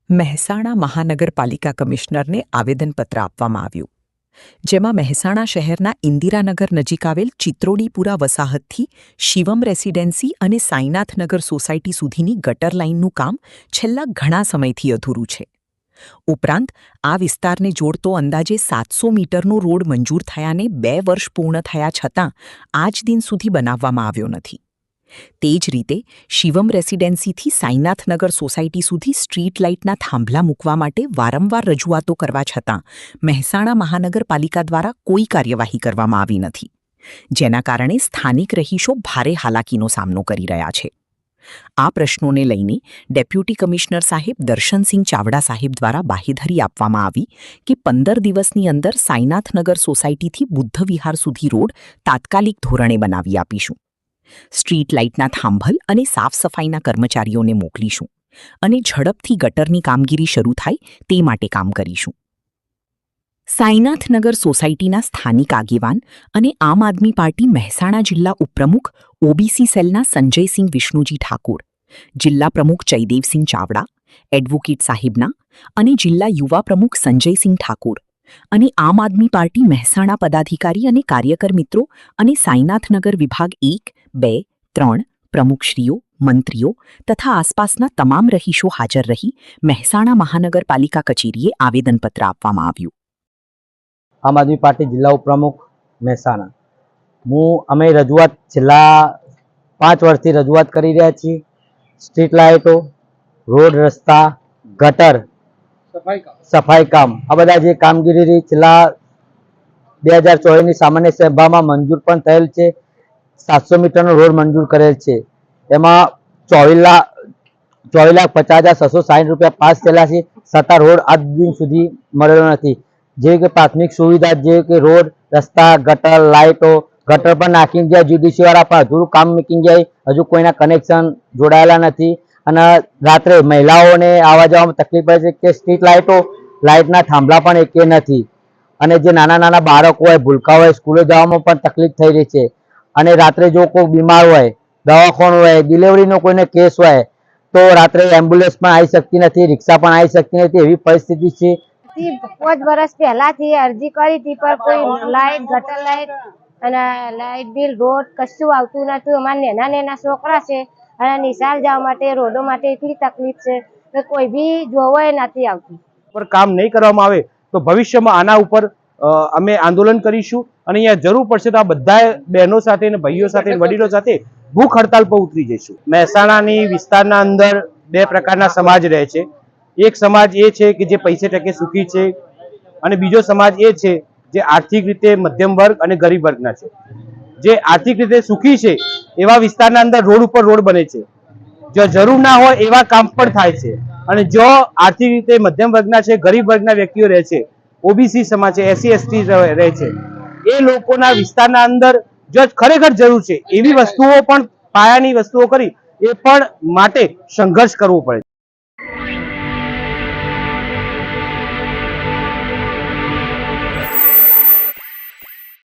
મહેસાણા મહાનગરપાલિકા કમિશનરને આવેદનપત્ર આપવામાં આવ્યું, જેમાં મહેસાણા શહેરના ઇન્દિરાનગર નજીક આવેલ ચિત્રોડીપુરા વસાહતથી શિવમ રેસિડેન્સી અને સાઈનાથનગર સોસાયટી સુધીની ગટર લાઇનનું કામ છેલ્લા ઘણા સમયથી અધૂરું છે. ઉપરાંત આ વિસ્તારને જોડતો અંદાજે 700 મીટરનો રોડ મંજૂર થયાને 2 વર્ષ પૂર્ણ થયા છતાં આજ દિન સુધી બનાવવામાં આવ્યો નથી. તે જ રીતે શિવમ રેસિડેન્સીથી સાઈનાથનગર સોસાયટી સુધી સ્ટ્રીટ લાઇટના થાંભલા મૂકવા માટે વારંવાર રજૂઆતો કરવા છતાં મહેસાણા મહાનગરપાલિકા દ્વારા કોઈ કાર્યવાહી કરવામાં આવી નથી, જેના કારણે સ્થાનિક રહીશો ભારે હાલાકીનો સામનો કરી રહ્યા છે. આ પ્રશ્નોને લઈને ડેપ્યુટી કમિશનર સાહેબ દર્શનસિંહ ચાવડા સાહેબ દ્વારા બાહેધરી આપવામાં આવી કે 15 દિવસની અંદર સાઈનાથનગર સોસાયટીથી બુદ્ધ વિહાર સુધી રોડ તાત્કાલિક ધોરણે બનાવી આપીશું. સ્ટ્રીટ લાઇટના થાંભલ અને સાફ સફાઈના કર્મચારીઓને મોકલીશું અને ઝડપથી ગટરની કામગીરી શરૂ થાય તે માટે કામ કરીશું. સાઈનાથનગર સોસાયટીના સ્થાનિક આગેવાન અને આમ આદમી પાર્ટી મહેસાણા જિલ્લા ઉપપ્રમુખ ઓબીસી સેલના સંજયસિંહ વિષ્ણુજી ઠાકોર, જિલ્લા પ્રમુખ જયદેવસિંહ ચાવડા, એડવોકેટ સાહેબના અને જિલ્લા યુવા પ્રમુખ સંજયસિંહ ઠાકોર અને આમ આદમી પાર્ટી મહેસાણા પદાધિકારી અને કાર્યકર મિત્રો અને સાઈનાથનગર વિભાગ 1, 2, 3 પ્રમુખશ્રીઓ, મંત્રીઓ તથા આસપાસના તમામ રહીશો હાજર રહી મહેસાણા મહાનગરપાલિકા કચેરીએ આવેદનપત્ર આપવામાં આવ્યું. આમ આદમી પાર્ટી જિલ્લા ઉપપ્રમુખ મહેસાણા. અમે રજૂઆત છેલ્લા 5 વર્ષથી રજૂઆત કરી રહ્યા છીએ. સ્ટ્રીટ લાઇટો, રોડ, રસ્તા, ગટર, સફાઈ કામ, આ બધા જે કામગીરી છેલ્લા 2014ની સામાન્ય સભામાં મંજૂર પણ થયેલ છે. 700 મીટરનો રોડ મંજૂર કરેલ છે. એમાં 24,50,660 રૂપિયા પાસ થયેલા છે, છતાં રોડ આજ દિન સુધી મળેલો નથી. જે કે પ્રાથમિક સુવિધા જે કે રોડ, રસ્તા, ગટર, લાઇટો, ગટર પર નાખીને જાય જીડીસી વાળા પણ અધૂરું કામ મૂકીને જાય, હજુ કોઈના કનેક્શન જોડાયેલા નથી. અને રાત્રે મહિલાઓને આવવા જવામાં તકલીફ પડે છે કે સ્ટ્રીટ લાઇટના થાંભલા પણ એકે નથી. અને જે નાના નાના બાળકો હોય, ભૂલકા હોય, સ્કૂલે જવામાં પણ તકલીફ થઈ રહી છે. અને રાત્રે જો કોઈ બીમાર હોય, દવાખાનું હોય, ડિલિવરીનો કોઈને કેસ હોય તો રાત્રે એમ્બ્યુલન્સ પણ આવી શકતી નથી, રિક્ષા પણ આવી શકતી નથી, એવી પરિસ્થિતિ છે. 5 વર્ષ પહેલાથી અરજી કરી હતી, પણ કોઈ લાઇટ, ગટર લાઇટ અને લાઇટ બિલ, રોડ કશું આવતું નતું. અમારા નાના છોકરા છે અને નિશાળ જવા માટે, રોડો માટે એટલી તકલીફ છે કે કોઈ બી જોવો એ નથી આવતું. પર કામ નહીં કરવામાં આવે તો ભવિષ્યમાં આના ઉપર અમે આંદોલન કરીશું અને અહીંયા જરૂર પડશે તો આ બધા બહેનો સાથે અને ભાઈઓ સાથે, વડીલો સાથે ભૂખ હડતાલ પર ઉતરી જઈશું. મહેસાણાની વિસ્તારના અંદર 2 પ્રકારના સમાજ રહે છે. એક સમાજ એ છે કે જે પૈસે ટકે સુખી છે અને બીજો સમાજ એ છે જે આર્થિક રીતે મધ્યમ વર્ગ અને ગરીબ વર્ગના છે. જે આર્થિક રીતે સુખી છે એવા વિસ્તારના અંદર રોડ ઉપર રોડ બને છે, જો જરૂર ના હોય એવા કામ પણ થાય છે. અને જો આર્થિક રીતે મધ્યમ વર્ગના છે, ગરીબ વર્ગના વ્યક્તિઓ રહે છે, ઓબીસી સમાજ છે, એસસી એસટી રહે છે, એ લોકોના વિસ્તારના અંદર જો ખરેખર જરૂર છે એવી વસ્તુઓ પણ, પાયાની વસ્તુઓ કરી એ પણ માટે સંઘર્ષ કરવો પડે.